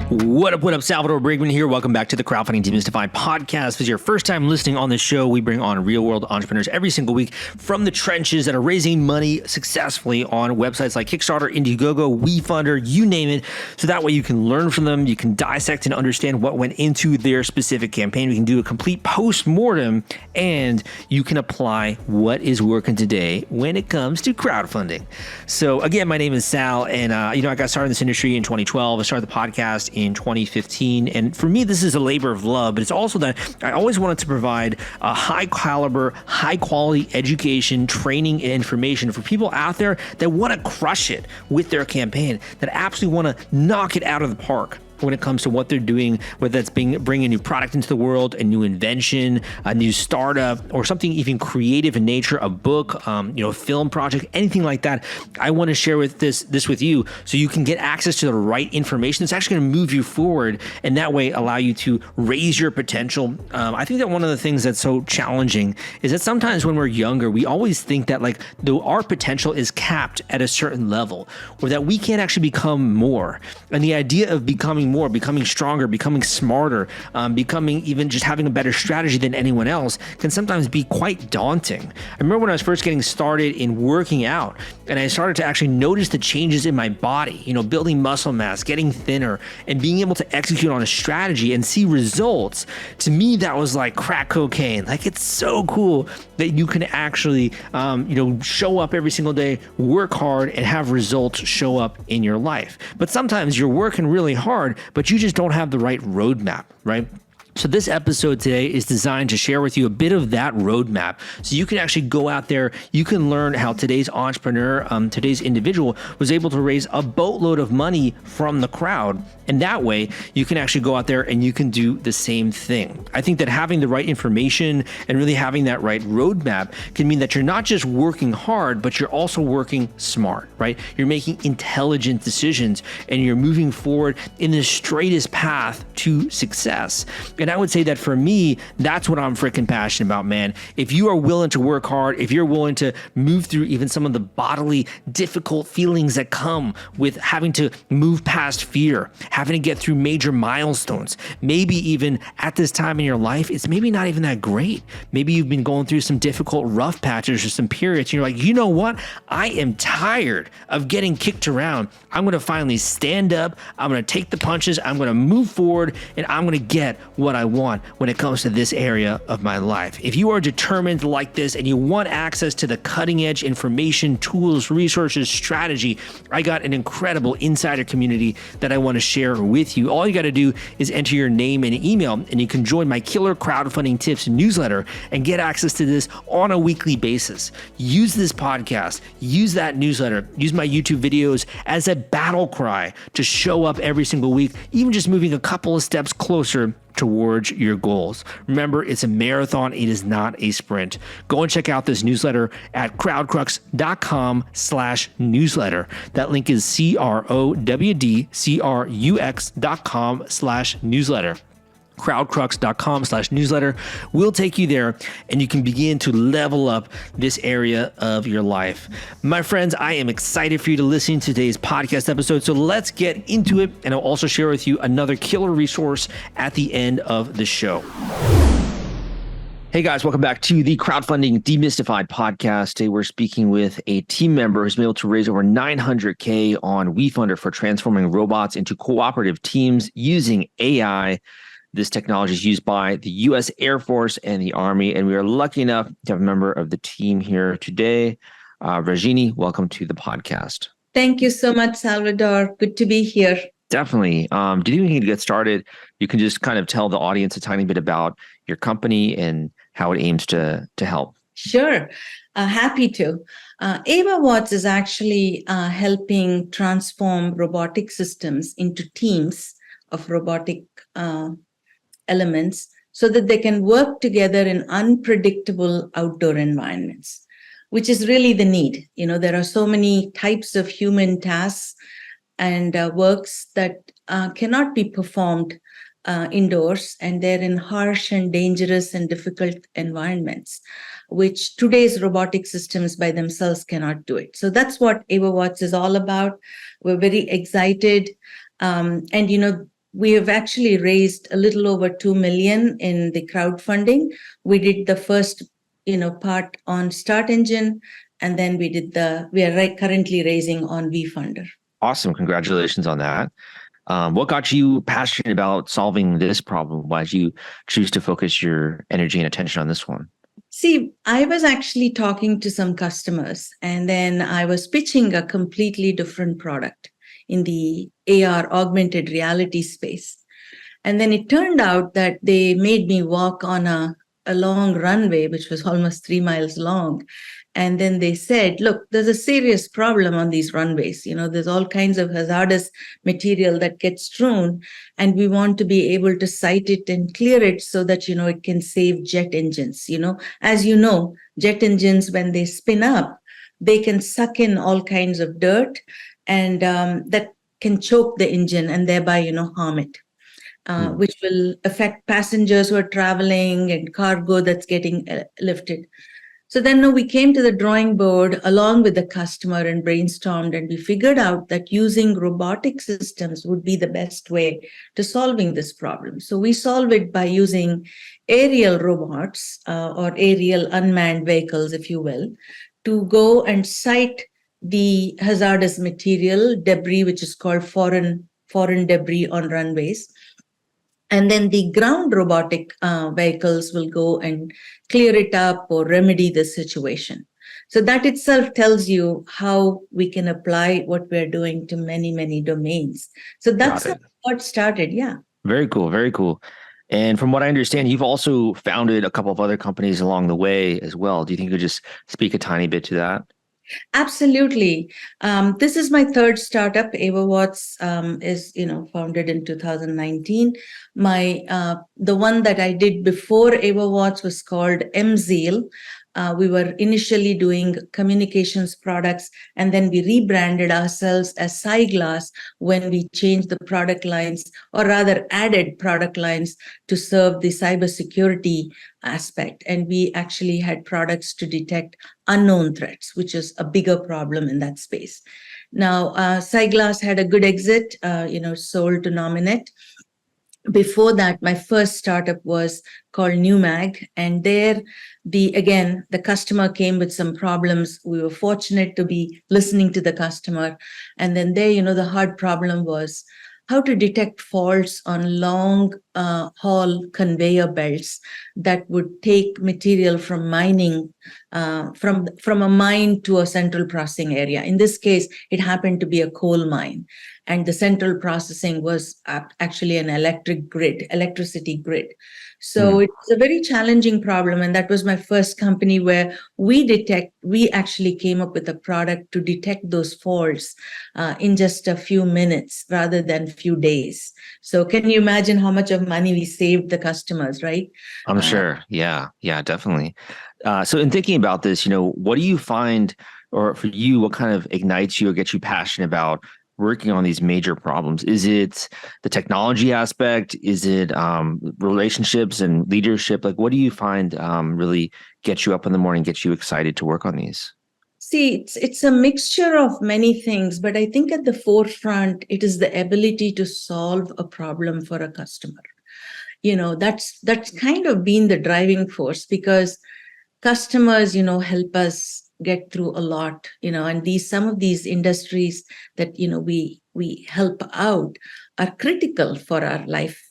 What up, Salvador Briggman here. Welcome back to the Crowdfunding Demystified podcast. If this is your first time listening on the show, we bring on real-world entrepreneurs every single week from the trenches that are raising money successfully on websites like Kickstarter, Indiegogo, WeFunder, you name it. So that way you can learn from them, you can dissect and understand what went into their specific campaign. We can do a complete post-mortem, and you can apply what is working today when it comes to crowdfunding. So again, my name is Sal, and I got started in this industry in 2012. I started the podcast in 2015. And for me, this is a labor of love, but it's also that I always wanted to provide a high caliber, high quality education, training, and information for people out there that want to crush it with their campaign, that absolutely want to knock it out of the park when it comes to what they're doing, whether that's bringing a new product into the world, a new invention, a new startup, or something even creative in nature, a book, a film project, anything like that. I want to share with this with you so you can get access to the right information that's actually going to move you forward, and that way allow you to raise your potential. I think that one of the things that's so challenging is that sometimes when we're younger, we always think that though our potential is capped at a certain level, or that we can't actually become more. And the idea of becoming more, becoming stronger, becoming smarter, becoming even just having a better strategy than anyone else can sometimes be quite daunting. I remember when I was first getting started in working out and I started to actually notice the changes in my body, building muscle mass, getting thinner, and being able to execute on a strategy and see results. To me, that was like crack cocaine. It's so cool that you can actually, show up every single day, work hard, and have results show up in your life. But sometimes you're working really hard, but you just don't have the right roadmap, right? So this episode today is designed to share with you a bit of that roadmap so you can actually go out there, you can learn how today's entrepreneur, today's individual was able to raise a boatload of money from the crowd. And that way you can actually go out there and you can do the same thing. I think that having the right information and really having that right roadmap can mean that you're not just working hard, but you're also working smart, right? You're making intelligent decisions and you're moving forward in the straightest path to success. And I would say that for me, that's what I'm freaking passionate about, man. If you are willing to work hard, if you're willing to move through even some of the bodily difficult feelings that come with having to move past fear, having to get through major milestones, maybe even at this time in your life, it's maybe not even that great. Maybe you've been going through some difficult rough patches or some periods. And you're like, you know what? I am tired of getting kicked around. I'm going to finally stand up. I'm going to take the punches. I'm going to move forward, and I'm going to get what I want when it comes to this area of my life. If you are determined like this and you want access to the cutting edge information, tools, resources, strategy, I got an incredible insider community that I want to share with you. All you got to do is enter your name and email, and you can join my killer crowdfunding tips newsletter and get access to this on a weekly basis. Use this podcast, use that newsletter, use my YouTube videos as a battle cry to show up every single week, even just moving a couple of steps closer towards your goals. Remember, it's a marathon. It is not a sprint. Go and check out this newsletter at crowdcrux.com/newsletter. That link is crowdcrux.com/newsletter. crowdcrux.com/newsletter will take you there, and you can begin to level up this area of your life. My friends, I am excited for you to listen to today's podcast episode. So let's get into it. And I'll also share with you another killer resource at the end of the show. Hey guys, welcome back to the Crowdfunding Demystified podcast. Today we're speaking with a team member who's been able to raise over $900K on WeFunder for transforming robots into cooperative teams using AI. This technology is used by the U.S. Air Force and the Army, and we are lucky enough to have a member of the team here today. Rajini, welcome to the podcast. Thank you so much, Salvador. Good to be here. Definitely. Do you think you can get started? You can just kind of tell the audience a tiny bit about your company and how it aims to help. Sure. Happy to. AvaWatz is actually helping transform robotic systems into teams of robotic elements so that they can work together in unpredictable outdoor environments, which is really the need. There are so many types of human tasks and works that cannot be performed indoors, and they're in harsh and dangerous and difficult environments, which today's robotic systems by themselves cannot do it. So that's what AvaWatz is all about. We're very excited. And we have actually raised a little over 2 million in the crowdfunding. We did the first, part on StartEngine, and then we are currently raising on WeFunder. Awesome. Congratulations on that. What got you passionate about solving this problem? Why did you choose to focus your energy and attention on this one? See, I was actually talking to some customers, and then I was pitching a completely different product in the AR augmented reality space. And then it turned out that they made me walk on a long runway, which was almost 3 miles long. And then they said, look, there's a serious problem on these runways. There's all kinds of hazardous material that gets strewn, and we want to be able to site it and clear it so that, it can save jet engines. As you know, jet engines, when they spin up, they can suck in all kinds of dirt, and that can choke the engine and thereby, harm it. Which will affect passengers who are traveling and cargo that's getting lifted. So then we came to the drawing board along with the customer and brainstormed, and we figured out that using robotic systems would be the best way to solving this problem. So we solve it by using aerial robots or aerial unmanned vehicles, if you will, to go and site the hazardous material, debris, which is called foreign debris on runways. And then the ground robotic vehicles will go and clear it up or remedy the situation. So that itself tells you how we can apply what we're doing to many, many domains. So that's how it started. Yeah. Very cool. Very cool. And from what I understand, you've also founded a couple of other companies along the way as well. Do you think you could just speak a tiny bit to that? Absolutely. This is my third startup. AvaWatz is, founded in 2019. The one that I did before AvaWatz was called MZeal. We were initially doing communications products, and then we rebranded ourselves as SciGlass when we changed the product lines, or rather added product lines to serve the cybersecurity aspect. And we actually had products to detect unknown threats, which is a bigger problem in that space. Now, SciGlass had a good exit, sold to Nominet. Before that, my first startup was called NewMag, and there, the customer came with some problems. We were fortunate to be listening to the customer, and then there, the hard problem was how to detect faults on long haul conveyor belts that would take material from mining, from a mine to a central processing area. In this case, it happened to be a coal mine, and the central processing was actually an electricity grid. So it was a very challenging problem, and that was my first company where we actually came up with a product to detect those faults in just a few minutes rather than few days. So can you imagine how much of money we saved the customers, right? I'm sure. Yeah, definitely. So in thinking about this, what do you find, or for you, what kind of ignites you or gets you passionate about working on these major problems? Is it the technology aspect? Is it relationships and leadership? Like, what do you find really gets you up in the morning, gets you excited to work on these? See, it's a mixture of many things, but I think at the forefront, it is the ability to solve a problem for a customer. That's kind of been the driving force, because customers, help us get through a lot, and some of these industries that, we help out are critical for our life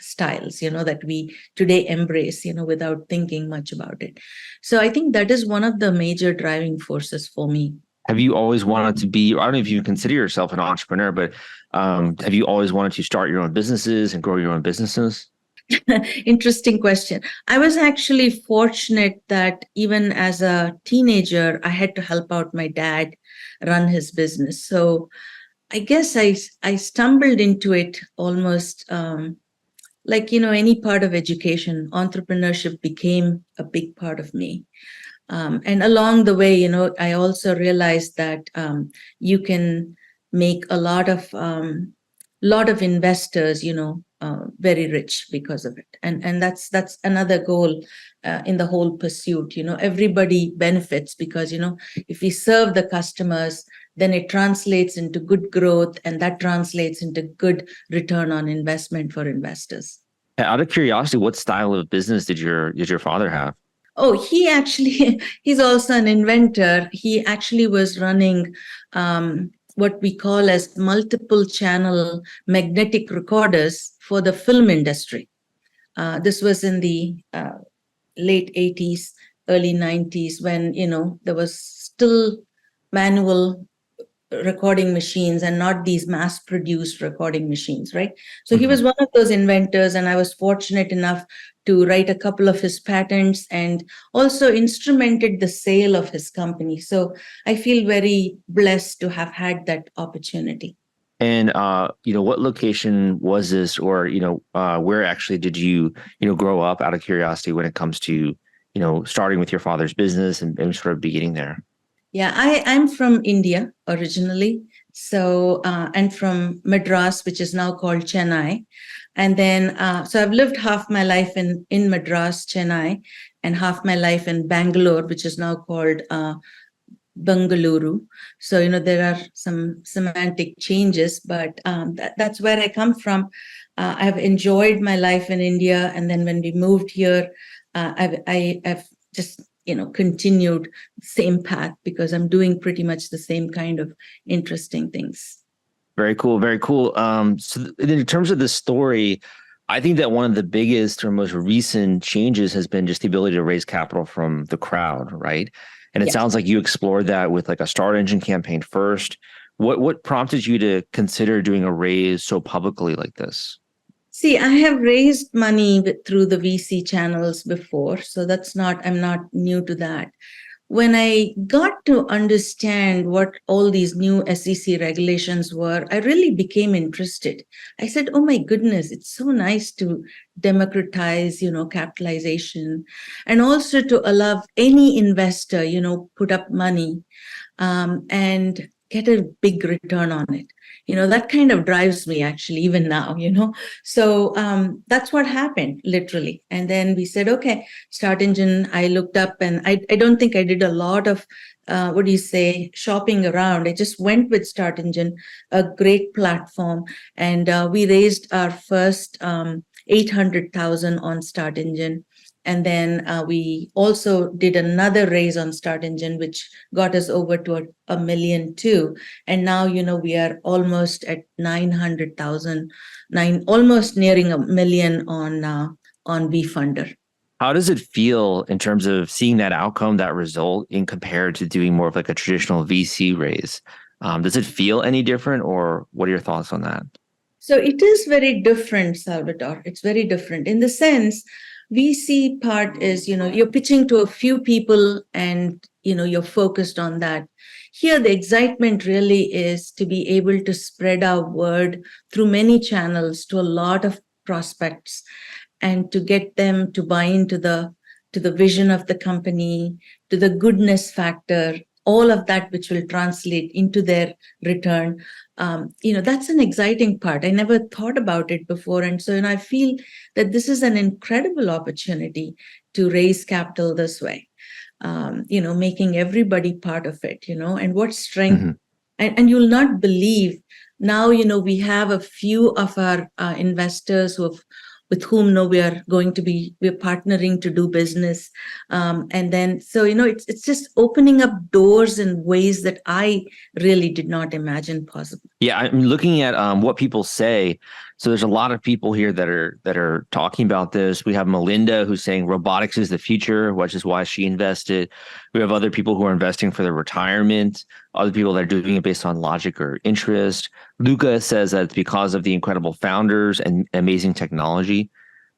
styles, that we today embrace, without thinking much about it. So I think that is one of the major driving forces for me. Have you always wanted to be, I don't know if you consider yourself an entrepreneur, but have you always wanted to start your own businesses and grow your own businesses? Interesting question. I was actually fortunate that even as a teenager, I had to help out my dad run his business. So I guess I stumbled into it almost like, any part of education. Entrepreneurship became a big part of me. And along the way, I also realized that you can make a lot of investors, very rich because of it. And that's another goal in the whole pursuit. Everybody benefits because, if we serve the customers, then it translates into good growth, and that translates into good return on investment for investors. Out of curiosity, what style of business did your father have? Oh, he actually, he's also an inventor. He actually was running what we call as multiple channel magnetic recorders for the film industry. This was in the late 80s, early 90s, when, there was still manual recording machines and not these mass produced recording machines, right? So he was one of those inventors, and I was fortunate enough to write a couple of his patents and also instrumented the sale of his company. So I feel very blessed to have had that opportunity. And what location was this, or where actually did you grow up? Out of curiosity, when it comes to starting with your father's business and sort of beginning there. Yeah, I'm from India originally. So, and from Madras, which is now called Chennai. And then, so I've lived half my life in Madras, Chennai, and half my life in Bangalore, which is now called Bengaluru. So, there are some semantic changes, but that's where I come from. I've enjoyed my life in India. And then when we moved here, I've just continued the same path because I'm doing pretty much the same kind of interesting things. Very cool. Very cool. So in terms of the story, I think that one of the biggest or most recent changes has been just the ability to raise capital from the crowd, right? And it sounds like you explored that with like a StartEngine campaign first. What prompted you to consider doing a raise so publicly like this? See, I have raised money through the VC channels before, so I'm not new to that. When I got to understand what all these new SEC regulations were, I really became interested. I said, oh my goodness, it's so nice to democratize, capitalization, and also to allow any investor, put up money and get a big return on it. That kind of drives me actually, even now, So that's what happened, literally. And then we said, okay, StartEngine, I looked up, and I don't think I did a lot of, shopping around. I just went with StartEngine, a great platform. And we raised our first 800,000 on StartEngine. And then we also did another raise on StartEngine, which got us over to a million too. And now, we are almost at 900,000, almost nearing a million on WeFunder. How does it feel in terms of seeing that outcome, that result, in compared to doing more of like a traditional VC raise? Does it feel any different, or what are your thoughts on that? So it is very different, Salvador. It's very different in the sense, VC part is, you're pitching to a few people and, you're focused on that. Here, the excitement really is to be able to spread our word through many channels to a lot of prospects and to get them to buy into the vision of the company, to the goodness factor, all of that, which will translate into their return. That's an exciting part. I never thought about it before. And so, I feel that this is an incredible opportunity to raise capital this way, making everybody part of it, and what strength. And you'll not believe now, we have a few of our investors with whom we're partnering to do business. And then, so, it's just opening up doors in ways that I really did not imagine possible. Yeah, I'm looking at what people say. So there's a lot of people here that are talking about this. We have Melinda, who's saying robotics is the future, which is why she invested. We have other people who are investing for their retirement. Other people that are doing it based on logic or interest. Luca says that it's because of the incredible founders and amazing technology.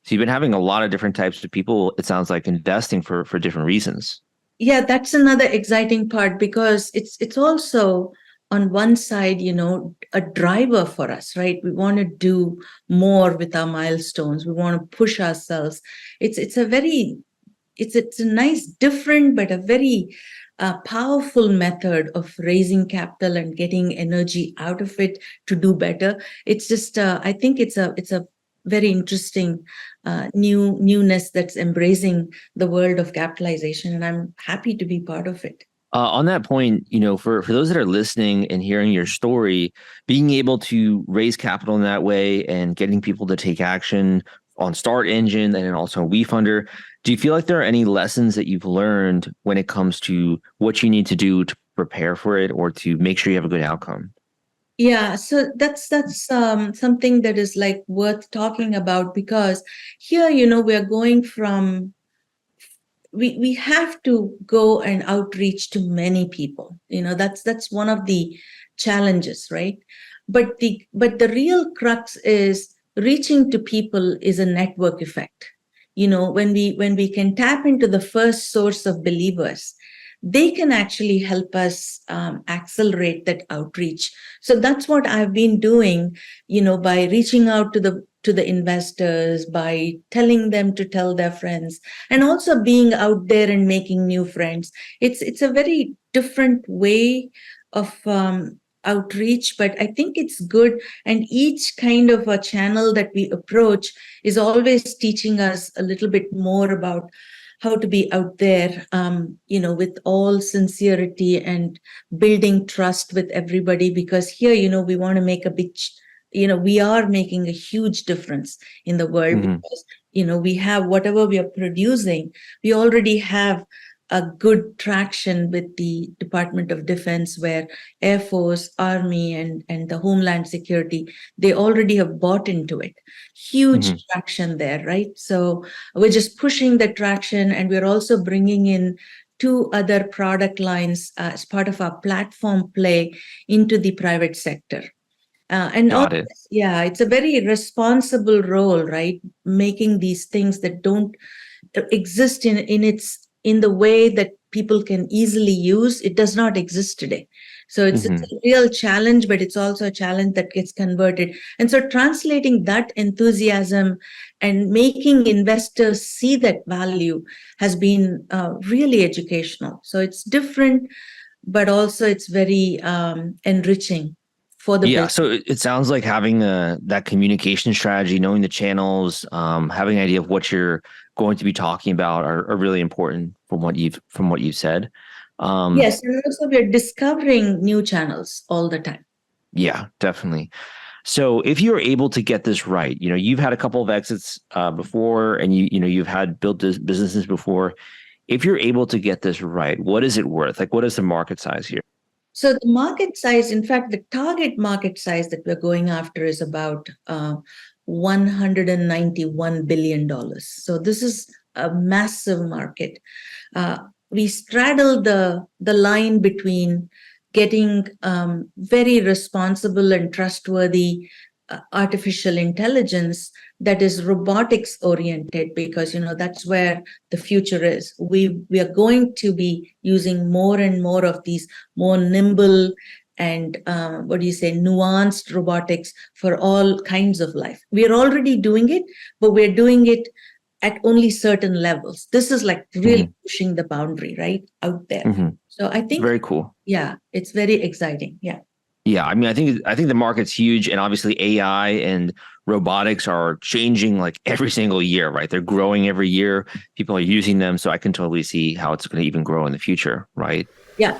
So you've been having a lot of different types of people, it sounds like, investing for different reasons. Yeah, that's another exciting part, because it's also, on one side, a driver for us, right? We want to do more with our milestones. We want to push ourselves. It's a nice, different, but a very powerful method of raising capital and getting energy out of it to do better. It's just, I think it's a very interesting newness that's embracing the world of capitalization, and I'm happy to be part of it. On that point, for those that are listening and hearing your story, being able to raise capital in that way and getting people to take action on StartEngine and then also WeFunder, do you feel like there are any lessons that you've learned when it comes to what you need to do to prepare for it or to make sure you have a good outcome? Yeah, so that's something that is like worth talking about, because here, we are going from we have to go and outreach to many people. That's one of the challenges, right? But the real crux is reaching to people is a network effect. When we can tap into the first source of believers, they can actually help us accelerate that outreach. So that's what I've been doing, by reaching out to the investors, by telling them to tell their friends, and also being out there and making new friends. It's a very different way of outreach, but I think it's good. And each kind of a channel that we approach is always teaching us a little bit more about how to be out there, with all sincerity and building trust with everybody. Because here, we want to make a big, we are making a huge difference in the world. Mm-hmm. Because, we have whatever we are producing, we already have a good traction with the Department of Defense, where Air Force, Army, and the Homeland Security, they already have bought into it. Huge traction there, right? So we're just pushing the traction, and we're also bringing in two other product lines as part of our platform play into the private sector. And Got it. yeah, it's a very responsible role, right? Making these things that don't exist in the way that people can easily use. It does not exist today. So it's a real challenge, but it's also a challenge that gets converted. And so translating that enthusiasm and making investors see that value has been really educational. So it's different, but also it's very enriching for the business. So it sounds like having that communication strategy, knowing the channels, having an idea of what you're going to be talking about are really important from what you've said. Yes, and also we're discovering new channels all the time. Yeah, definitely. So if you're able to get this right, you've had a couple of exits before, and you've had built businesses before. If you're able to get this right, what is it worth? Like, what is the market size here? So the market size, in fact, the target market size that we're going after is about $191 billion. So this is a massive market. We straddle the line between getting very responsible and trustworthy artificial intelligence that is robotics oriented, because that's where the future is. We are going to be using more and more of these more nimble and nuanced robotics for all kinds of life. We are already doing it, but we're doing it at only certain levels. This is like really pushing the boundary right out there. So I think very cool. Yeah, it's very exciting. Yeah. Yeah, I mean, I think the market's huge, and obviously AI and robotics are changing like every single year, right? They're growing every year. People are using them, so I can totally see how it's going to even grow in the future, right? Yeah.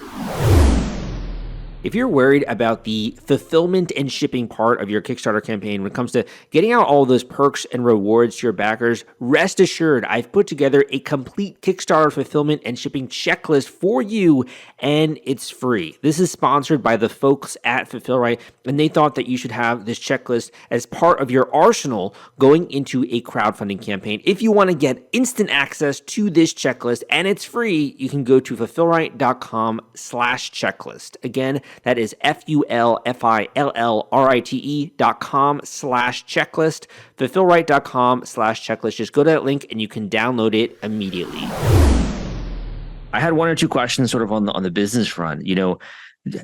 If you're worried about the fulfillment and shipping part of your Kickstarter campaign when it comes to getting out all those perks and rewards to your backers, rest assured I've put together a complete Kickstarter fulfillment and shipping checklist for you, and it's free. This is sponsored by the folks at Fulfillrite, and they thought that you should have this checklist as part of your arsenal going into a crowdfunding campaign. If you want to get instant access to this checklist and it's free, you can go to fulfillrite.com/checklist. Again, that is fulfillrite.com/checklist, fulfillrite.com/checklist. Just go to that link and you can download it immediately. I had one or two questions sort of on the business front,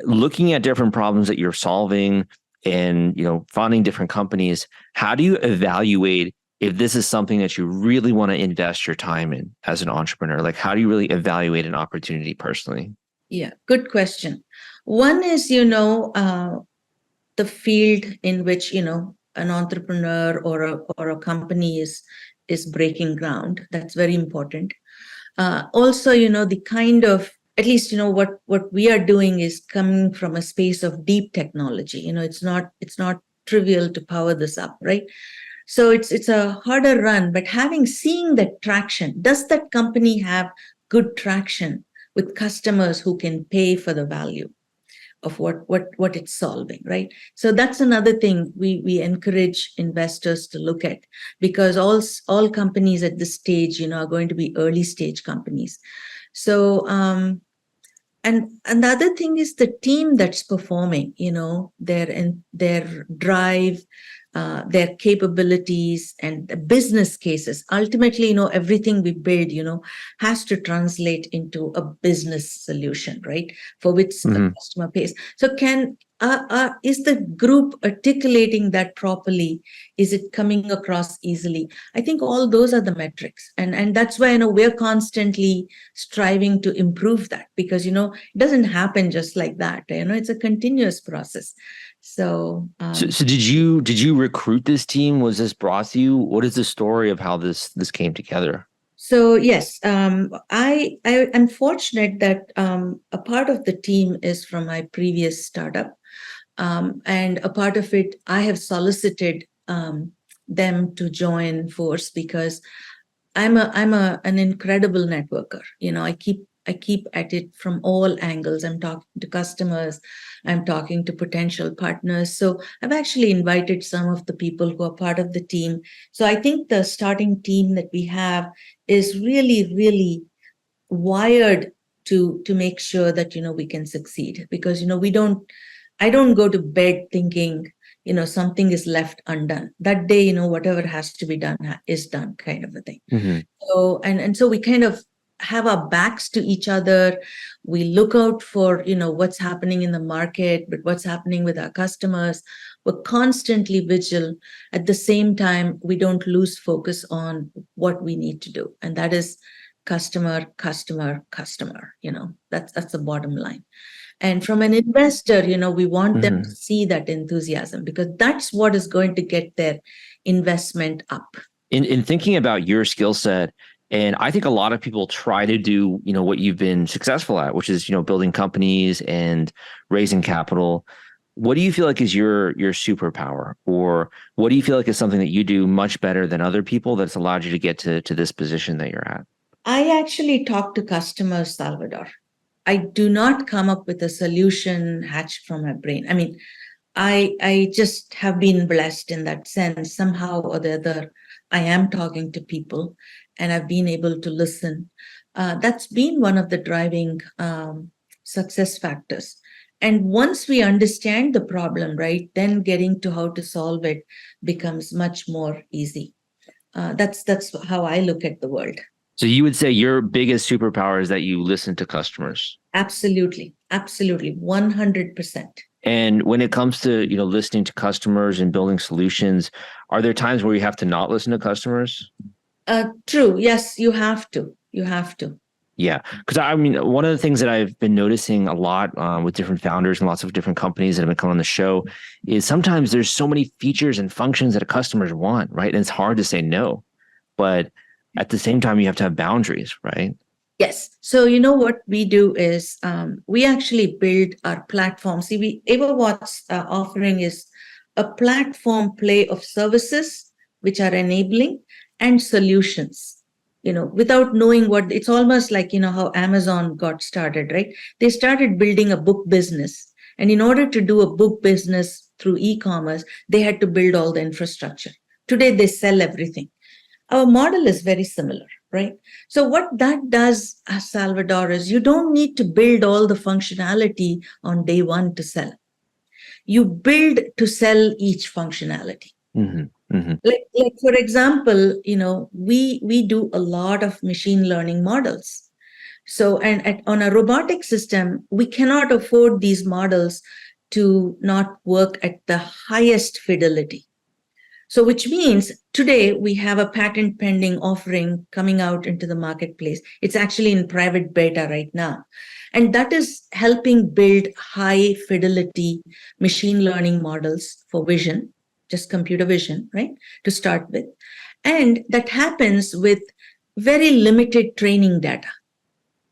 looking at different problems that you're solving and, founding different companies. How do you evaluate if this is something that you really want to invest your time in as an entrepreneur? Like, how do you really evaluate an opportunity personally? Yeah, good question. One is, the field in which, an entrepreneur or a company is breaking ground. That's very important. Also, the kind of at least, what we are doing is coming from a space of deep technology. It's not trivial to power this up, right? So it's a harder run, but seeing that traction, does that company have good traction with customers who can pay for the value of what it's solving, right? So that's another thing we encourage investors to look at, because all companies at this stage, are going to be early stage companies. So and the other thing is the team that's performing, their drive, their capabilities and the business cases. Ultimately, everything we build, has to translate into a business solution, right? For which a customer pays. So is the group articulating that properly? Is it coming across easily? I think all those are the metrics. And that's why, we're constantly striving to improve that, because, it doesn't happen just like that. It's a continuous process. So did you recruit this team? Was this brought to you? What is the story of how this came together? So yes, I'm fortunate that a part of the team is from my previous startup, and a part of it I have solicited them to join force, because I'm an incredible networker. I keep at it from all angles. I'm talking to customers, I'm talking to potential partners. So I've actually invited some of the people who are part of the team. So I think the starting team that we have is really, really wired to make sure that, we can succeed, because, I don't go to bed thinking, something is left undone. That day, whatever has to be done is done, kind of a thing. So, and so we kind of have our backs to each other. We look out for, what's happening in the market, but what's happening with our customers. We're constantly vigilant. At the same time, we don't lose focus on what we need to do. And that is customer. That's the bottom line. And from an investor, we want them to see that enthusiasm, because that's what is going to get their investment up. In thinking about your skill set, and I think a lot of people try to do, what you've been successful at, which is, building companies and raising capital. What do you feel like is your superpower, or what do you feel like is something that you do much better than other people that's allowed you to get to this position that you're at? I actually talk to customers, Salvador. I do not come up with a solution hatched from my brain. I mean, I just have been blessed in that sense. Somehow or the other, I am talking to people and I've been able to listen. That's been one of the driving success factors. And once we understand the problem, right, then getting to how to solve it becomes much more easy. That's how I look at the world. So you would say your biggest superpower is that you listen to customers? Absolutely. 100%. And when it comes to, listening to customers and building solutions, are there times where you have to not listen to customers? True. Yes, you have to. Yeah. Because one of the things that I've been noticing a lot with different founders and lots of different companies that have been coming on the show is sometimes there's so many features and functions that customers want, right? And it's hard to say no. But at the same time, you have to have boundaries, right? Yes. So what we do is we actually build our platform. See, AvaWatz offering is a platform play of services which are enabling and solutions. Without knowing what, it's almost like, how Amazon got started, right? They started building a book business. And in order to do a book business through e-commerce, they had to build all the infrastructure. Today, they sell everything. Our model is very similar, right? So what that does, Salvador, is you don't need to build all the functionality on day one to sell. You build to sell each functionality. Like for example, we do a lot of machine learning models. So, on a robotic system, we cannot afford these models to not work at the highest fidelity. So which means today we have a patent pending offering coming out into the marketplace. It's actually in private beta right now. And that is helping build high fidelity machine learning models for vision, just computer vision, right? To start with. And that happens with very limited training data,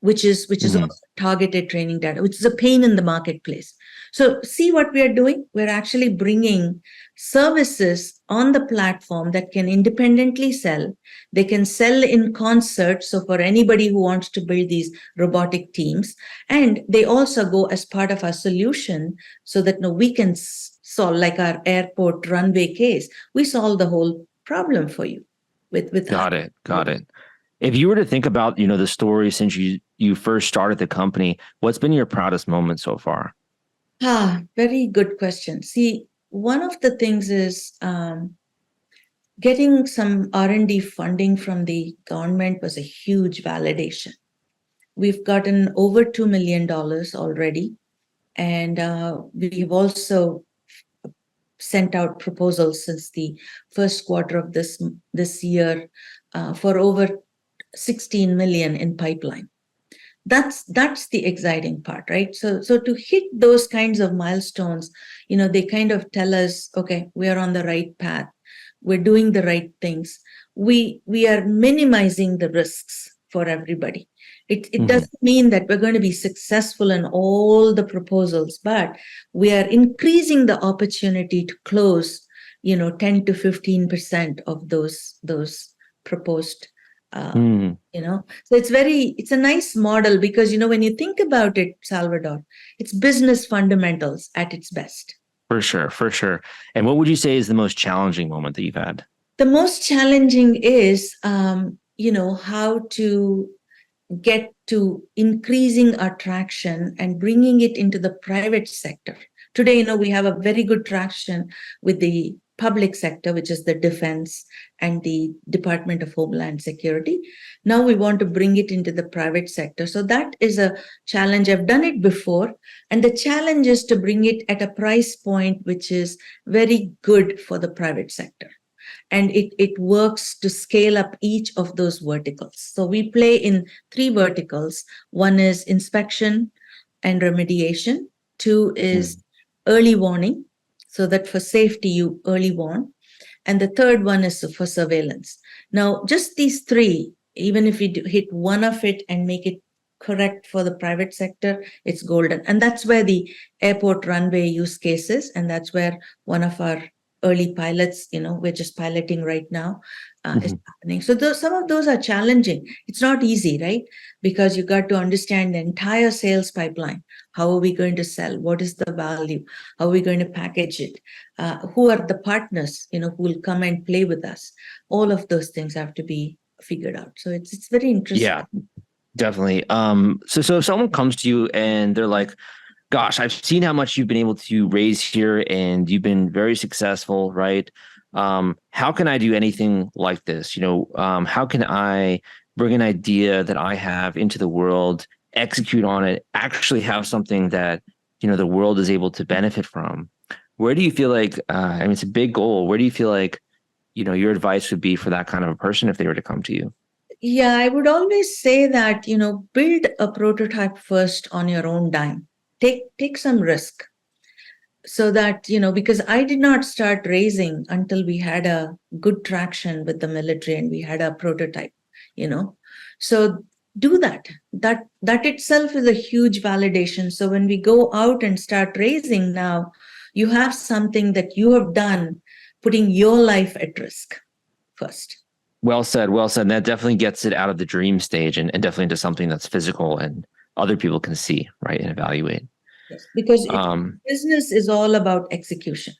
which is also targeted training data, which is a pain in the marketplace. So see what we are doing? We're actually bringing services on the platform that can independently sell. They can sell in concert. So for anybody who wants to build these robotic teams, and they also go as part of our solution so that we can solve, like our airport runway case, we solve the whole problem for you with Got it. If you were to think about, the story since you first started the company, what's been your proudest moment so far? Very good question. See, one of the things is getting some R&D funding from the government was a huge validation. We've gotten over $2 million already, and we've also sent out proposals since the first quarter of this year for over 16 million in pipeline. That's the exciting part, right? So to hit those kinds of milestones, they kind of tell us, okay, we are on the right path. We're doing the right things. We are minimizing the risks for everybody. It doesn't mean that we're going to be successful in all the proposals, but we are increasing the opportunity to close, 10 to 15% of those proposed. So it's a nice model because, when you think about it, Salvador, it's business fundamentals at its best. For sure. And what would you say is the most challenging moment that you've had? The most challenging is, how to get to increasing our traction and bringing it into the private sector. Today, we have a very good traction with the public sector, which is the defense and the Department of Homeland Security. Now we want to bring it into the private sector. So that is a challenge. I've done it before. And the challenge is to bring it at a price point which is very good for the private sector. And it works to scale up each of those verticals. So we play in 3 verticals. One is inspection and remediation. 2 is early warning, so that for safety, you early warn. And the 3rd one is for surveillance. Now, just these 3, even if you hit one of it and make it correct for the private sector, it's golden. And that's where the airport runway use case is. And that's where one of our early pilots, we're just piloting right now, is happening. So some of those are challenging. It's not easy, right? Because you got to understand the entire sales pipeline. How are we going to sell? What is the value? How are we going to package it? Who are the partners, who will come and play with us? All of those things have to be figured out. So it's very interesting. Yeah, definitely. So if someone comes to you and they're like, gosh, I've seen how much you've been able to raise here and you've been very successful, right? How can I do anything like this? How can I bring an idea that I have into the world, execute on it, actually have something that, the world is able to benefit from? Where do you feel like, it's a big goal. Where do you feel like, your advice would be for that kind of a person if they were to come to you? Yeah, I would always say that, build a prototype first on your own dime. Take some risk so that, because I did not start raising until we had a good traction with the military and we had a prototype, So do that. That itself is a huge validation. So when we go out and start raising now, you have something that you have done, putting your life at risk first. Well said. And that definitely gets it out of the dream stage and definitely into something that's physical and other people can see, right, and evaluate. Yes, because business is all about execution.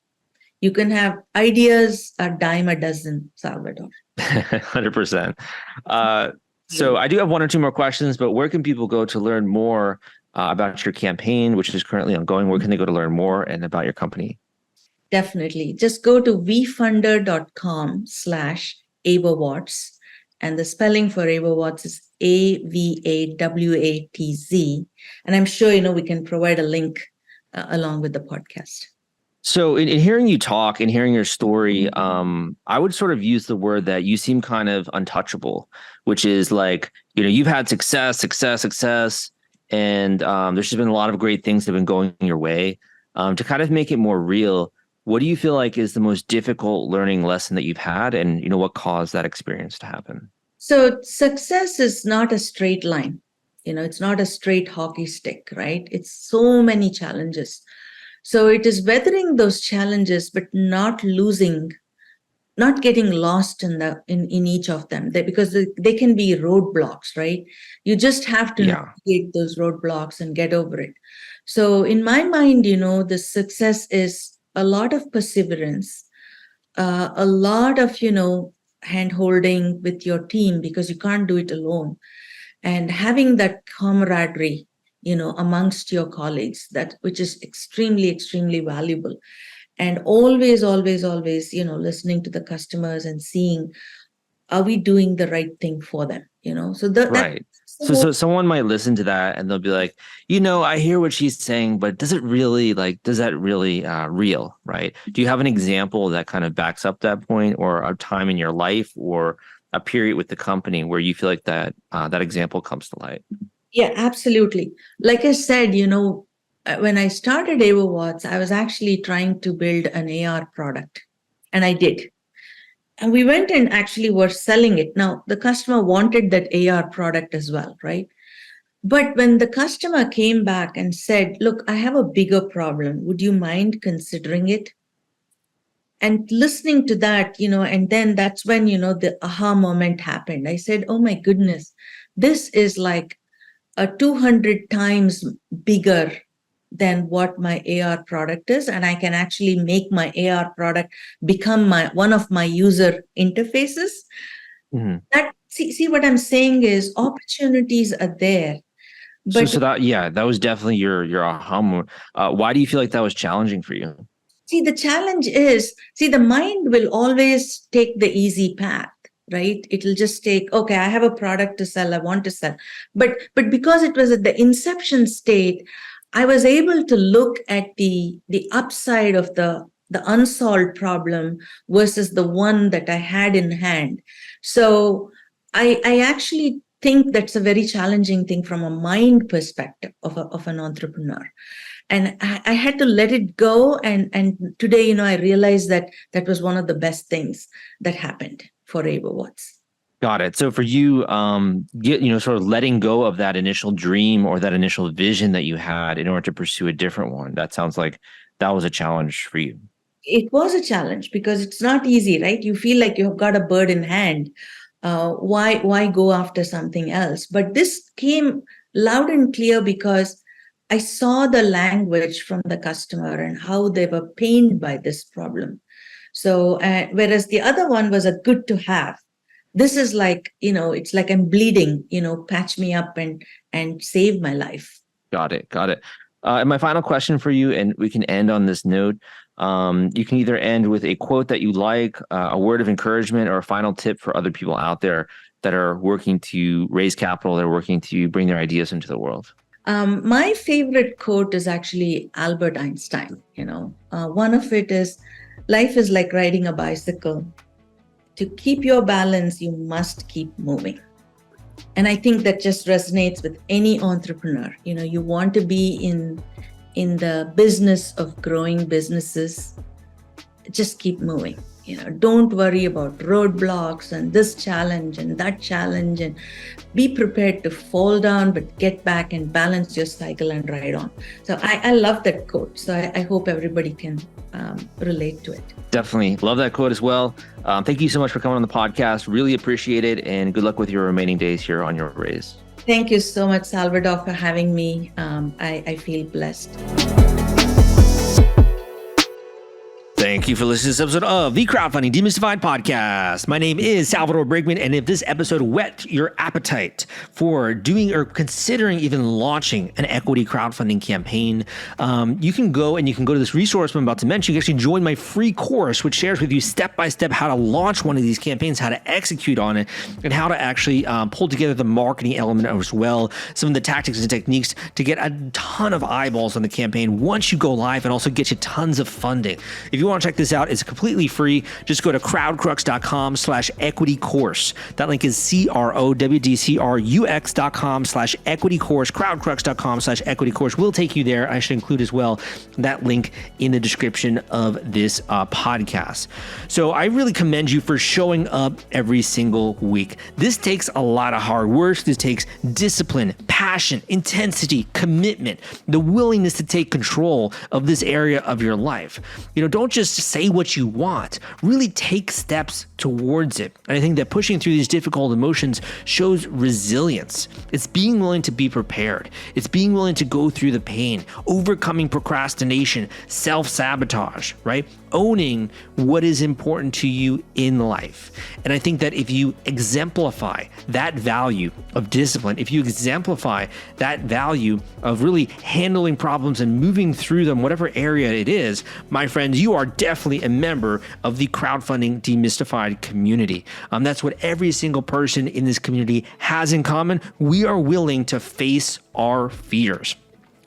You can have ideas a dime a dozen, Salvador. 100%. So I do have 1 or 2 more questions, but where can people go to learn more about your campaign, which is currently ongoing? Where can they go to learn more and about your company? Definitely. Just go to wefunder.com/AvaWatz. And the spelling for AvaWatz is AVAWATZ. And I'm sure, we can provide a link along with the podcast. So in hearing you talk and hearing your story, I would sort of use the word that you seem kind of untouchable, which is like, you've had success, and there's just been a lot of great things that have been going your way. To kind of make it more real, what do you feel like is the most difficult learning lesson that you've had, and what caused that experience to happen? So success is not a straight line. It's not a straight hockey stick, right? It's so many challenges. So it is weathering those challenges, but not getting lost in each of them, because they can be roadblocks, right? You just have to navigate those roadblocks and get over it. So in my mind, the success is a lot of perseverance, a lot of hand holding with your team, because you can't do it alone, and having that camaraderie amongst your colleagues, which is extremely, extremely valuable. And always, always, always, listening to the customers and seeing, are we doing the right thing for them? So right. So someone might listen to that and they'll be like, I hear what she's saying, but does that really real, right? Do you have an example that kind of backs up that point, or a time in your life or a period with the company where you feel like that example comes to light? Yeah, absolutely. Like I said, when I started AvaWatz, I was actually trying to build an AR product, and I did. And we went and actually were selling it. Now, the customer wanted that AR product as well, right? But when the customer came back and said, look, I have a bigger problem, would you mind considering it? And listening to that, and then that's when, the aha moment happened. I said, oh my goodness, this is like a 200 times bigger than what my AR product is, and I can actually make my AR product become one of my user interfaces. Mm-hmm. See what I'm saying is, opportunities are there. But that was definitely your aha moment. Why do you feel like that was challenging for you? See, the challenge is, the mind will always take the easy path, right? It'll just take, okay, I have a product to sell, I want to sell. But because it was at the inception state, I was able to look at the upside of the unsolved problem versus the one that I had in hand. So I actually think that's a very challenging thing from a mind perspective of an entrepreneur. And I had to let it go. And today, I realized that was one of the best things that happened for AvaWatz. Got it. So for you, sort of letting go of that initial dream or that initial vision that you had in order to pursue a different one, that sounds like that was a challenge for you. It was a challenge because it's not easy, right? You feel like you've got a bird in hand. Why go after something else? But this came loud and clear because I saw the language from the customer and how they were pained by this problem. So whereas the other one was a good to have, this is like, it's like I'm bleeding, patch me up and save my life. Got it. And my final question for you, and we can end on this note. You can either end with a quote that you like, a word of encouragement, or a final tip for other people out there that are working to raise capital, that are working to bring their ideas into the world. My favorite quote is actually Albert Einstein. One of it is, life is like riding a bicycle. To keep your balance, you must keep moving. And I think that just resonates with any entrepreneur. You want to be in the business of growing businesses, just keep moving. Don't worry about roadblocks and this challenge and that challenge, and be prepared to fall down, but get back and balance your cycle and ride on. So I love that quote. So I hope everybody can relate to it. Definitely love that quote as well. Thank you so much for coming on the podcast. Really appreciate it. And good luck with your remaining days here on your raise. Thank you so much, Salvador, for having me. I feel blessed. Thank you for listening to this episode of the Crowdfunding Demystified podcast. My name is Salvador Briggman, and if this episode whet your appetite for doing or considering even launching an equity crowdfunding campaign, you can go to this resource I'm about to mention. You can actually join my free course, which shares with you step-by-step how to launch one of these campaigns, how to execute on it, and how to actually pull together the marketing element as well, some of the tactics and techniques to get a ton of eyeballs on the campaign once you go live, and also get you tons of funding. If you want to check this out, it's completely free. Just go to crowdcrux.com/equity course. That link is crowdcrux.com/equity course. Crowdcrux.com/equity course will take you there. I should include as well that link in the description of this podcast. So I really commend you for showing up every single week. This takes a lot of hard work. This takes discipline, passion, intensity, commitment, the willingness to take control of this area of your life. Don't just say what you want, really take steps towards it. And I think that pushing through these difficult emotions shows resilience. It's being willing to be prepared. It's being willing to go through the pain, overcoming procrastination, self-sabotage, right? Owning what is important to you in life. And I think that if you exemplify that value of discipline, if you exemplify that value of really handling problems and moving through them, whatever area it is, my friends, you are definitely a member of the Crowdfunding Demystified community. That's what every single person in this community has in common. We are willing to face our fears.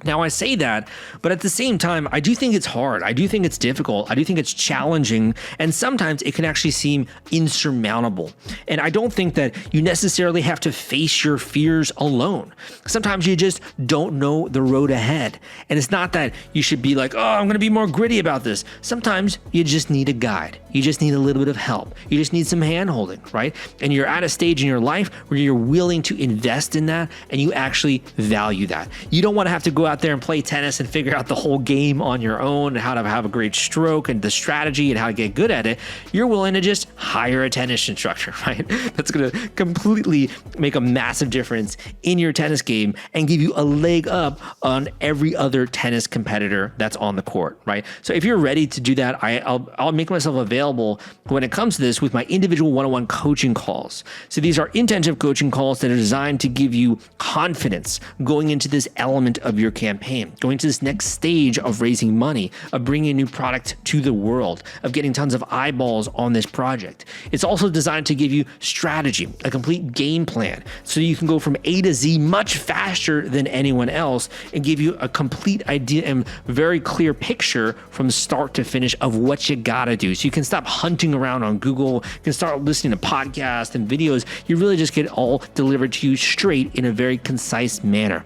Now, I say that, but at the same time, I do think it's hard. I do think it's difficult. I do think it's challenging. And sometimes it can actually seem insurmountable. And I don't think that you necessarily have to face your fears alone. Sometimes you just don't know the road ahead. And it's not that you should be like, oh, I'm going to be more gritty about this. Sometimes you just need a guide. You just need a little bit of help. You just need some hand-holding, right? And you're at a stage in your life where you're willing to invest in that and you actually value that. You don't want to have to go out there and play tennis and figure out the whole game on your own and how to have a great stroke and the strategy and how to get good at it. You're willing to just hire a tennis instructor, right? That's going to completely make a massive difference in your tennis game and give you a leg up on every other tennis competitor that's on the court, right? So if you're ready to do that, I'll make myself available when it comes to this with my individual one-on-one coaching calls. So these are intensive coaching calls that are designed to give you confidence going into this element of your campaign, going to this next stage of raising money, of bringing a new product to the world, of getting tons of eyeballs on this project. It's also designed to give you strategy, a complete game plan, so you can go from A to Z much faster than anyone else and give you a complete idea and very clear picture from start to finish of what you gotta do. So you can stop hunting around on Google, you can start listening to podcasts and videos. You really just get it all delivered to you straight in a very concise manner.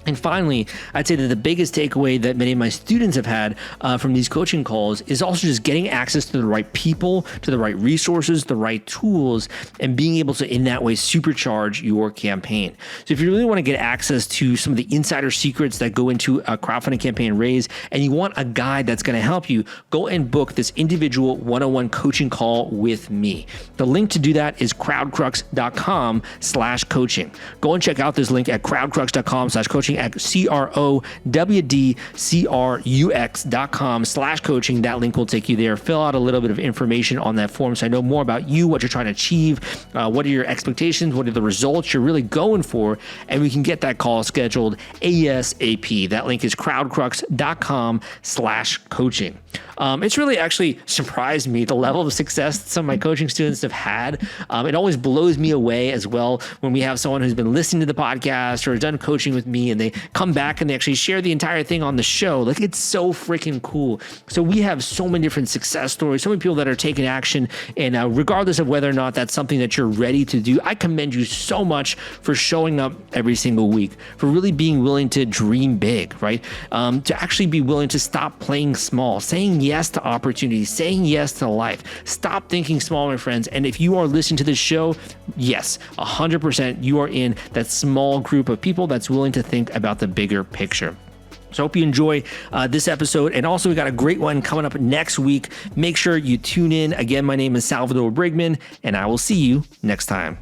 And finally, I'd say that the biggest takeaway that many of my students have had from these coaching calls is also just getting access to the right people, to the right resources, the right tools, and being able to, in that way, supercharge your campaign. So if you really want to get access to some of the insider secrets that go into a crowdfunding campaign raise, and you want a guide that's going to help you, go and book this individual one-on-one coaching call with me. The link to do that is crowdcrux.com/coaching. Go and check out this link at crowdcrux.com/coaching. At crowdcrux.com/coaching. That link will take you there. Fill out a little bit of information on that form so I know more about you, what you're trying to achieve, what are your expectations, what are the results you're really going for, and we can get that call scheduled ASAP. That link is crowdcrux.com/coaching. It's really actually surprised me the level of success that some of my coaching students have had. It always blows me away as well when we have someone who's been listening to the podcast or done coaching with me and they come back and they actually share the entire thing on the show. Like, it's so freaking cool. So we have so many different success stories, so many people that are taking action, and regardless of whether or not that's something that you're ready to do, I commend you so much for showing up every single week, for really being willing to dream big, right? To actually be willing to stop playing small, saying yes to opportunities, saying yes to life. Stop thinking small, my friends. And if you are listening to this show, yes, 100% you are in that small group of people that's willing to think about the bigger picture. So I hope you enjoy this episode. And also, we got a great one coming up next week. Make sure you tune in. Again, my name is Salvador Briggman, and I will see you next time.